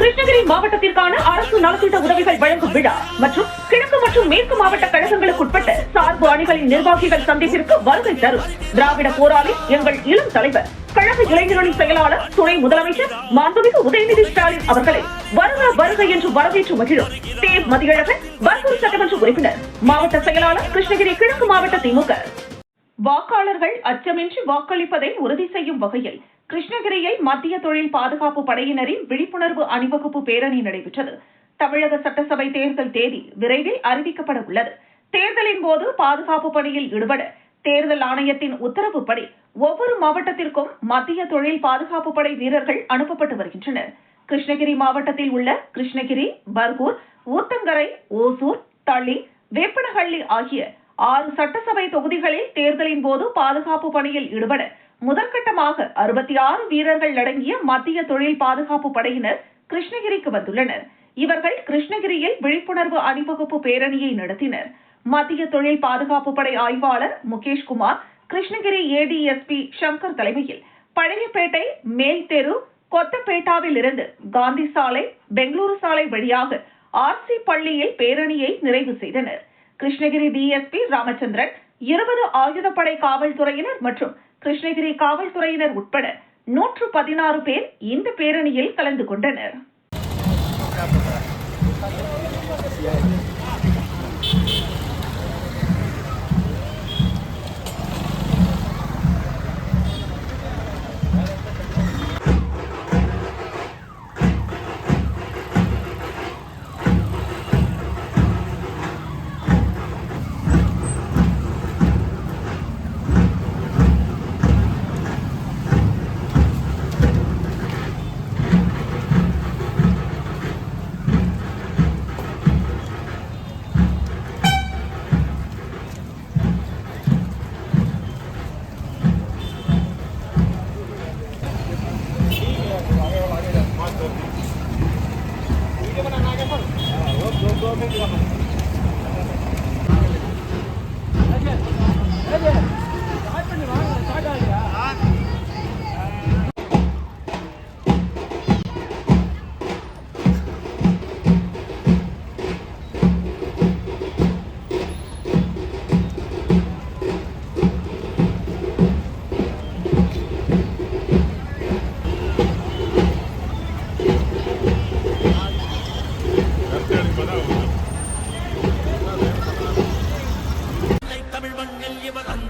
கிருஷ்ணகிரி மாவட்டத்திற்கான அரசு நலத்திட்ட உதவிகள் வழங்கும் விழா மற்றும் கிழக்கு மற்றும் மேற்கு மாவட்ட கழகங்களுக்குட்பட்ட சார்பு அணிகளின் நிர்வாகிகள் சந்திப்பிற்கு வருகை தரும் திராவிட போராளி எங்கள் இளம் தலைவர் கழக இளைஞரணி செயலாளர் துணை முதலமைச்சர் மாண்புமிகு உதயநிதி ஸ்டாலின் அவர்களை வருக வருக என்று வரவேற்று மகிழும் தேவ் மதியழகன் பர்கூர் சட்டமன்ற உறுப்பினர் மாவட்ட செயலாளர் கிருஷ்ணகிரி கிழக்கு மாவட்ட திமுக. வாக்காளர்கள் அச்சமின்றி வாக்களிப்பதை உறுதி செய்யும் வகையில் கிருஷ்ணகிரியில் மத்திய தொழில் பாதுகாப்பு படையினரின் விழிப்புணர்வு அணிவகுப்பு பேரணி நடைபெற்றது. தமிழக சட்டசபை தேர்தல் தேதி விரைவில் அறிவிக்கப்பட உள்ளது. தேர்தலின் போது பாதுகாப்பு பணியில் ஈடுபட தேர்தல் ஆணையத்தின் உத்தரவுப்படி ஒவ்வொரு மாவட்டத்திற்கும் மத்திய தொழில் பாதுகாப்பு படை வீரர்கள் அனுப்பப்பட்டு வருகின்றனர். கிருஷ்ணகிரி மாவட்டத்தில் உள்ள கிருஷ்ணகிரி, பர்கூர், ஊத்தங்கரை, ஓசூர், தளி, வேப்பனஹள்ளி ஆகிய 6 சட்டசபை தொகுதிகளில் தேர்தலின் போது பாதுகாப்பு பணியில் ஈடுபட முதற்கட்டமாக 66 வீரர்கள் அடங்கிய மத்திய தொழில் பாதுகாப்பு படையினர் கிருஷ்ணகிரிக்கு வந்துள்ளனர். இவர்கள் கிருஷ்ணகிரியில் விழிப்புணர்வு அணிவகுப்பு பேரணியை நடத்தினர். மத்திய தொழில் பாதுகாப்பு படை ஆய்வாளர் முகேஷ்குமார், கிருஷ்ணகிரி ஏடிஎஸ்பி சங்கர் தலைமையில் பழையப்பேட்டை, மேல்தெரு, கொத்தப்பேட்டாவில் இருந்து காந்தி சாலை, பெங்களூரு சாலை வழியாக ஆர்சி பள்ளியில் பேரணியை நிறைவு செய்தனர். கிருஷ்ணகிரி டிஎஸ்பி ராமச்சந்திரன், 20 ஆயுதப்படை காவல்துறையினர் மற்றும் கிருஷ்ணகிரி காவல்துறையினர் உட்பட 116 பேர் இந்த பேரணியில் கலந்து கொண்டனர்.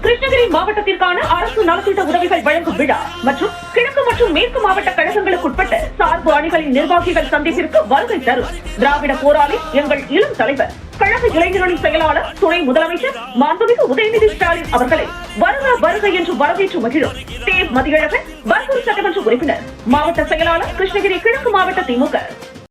கிருஷ்ணகிரி மாவட்டத்திற்கான அரசு நலத்திட்ட உதவிகள் வழங்கும் விழா மற்றும் கிழக்கு மற்றும் மேற்கு மாவட்ட கழகங்களுக்குட்பட்ட சார்பு அணிகளின் நிர்வாகிகள் சந்திப்பிற்கு வருகை தரும் திராவிட போராளி எங்கள் இளம் தலைவர் கழக இளைஞரணி செயலாளர் துணை முதலமைச்சர் மாண்புமிகு உதயநிதி ஸ்டாலின் அவர்களை வருக வருக என்று வரவேற்று மகிழும் தேவ் மதியழகன் பர்கூர் சட்டமன்ற உறுப்பினர் மாவட்ட செயலாளர் கிருஷ்ணகிரி கிழக்கு மாவட்ட திமுக.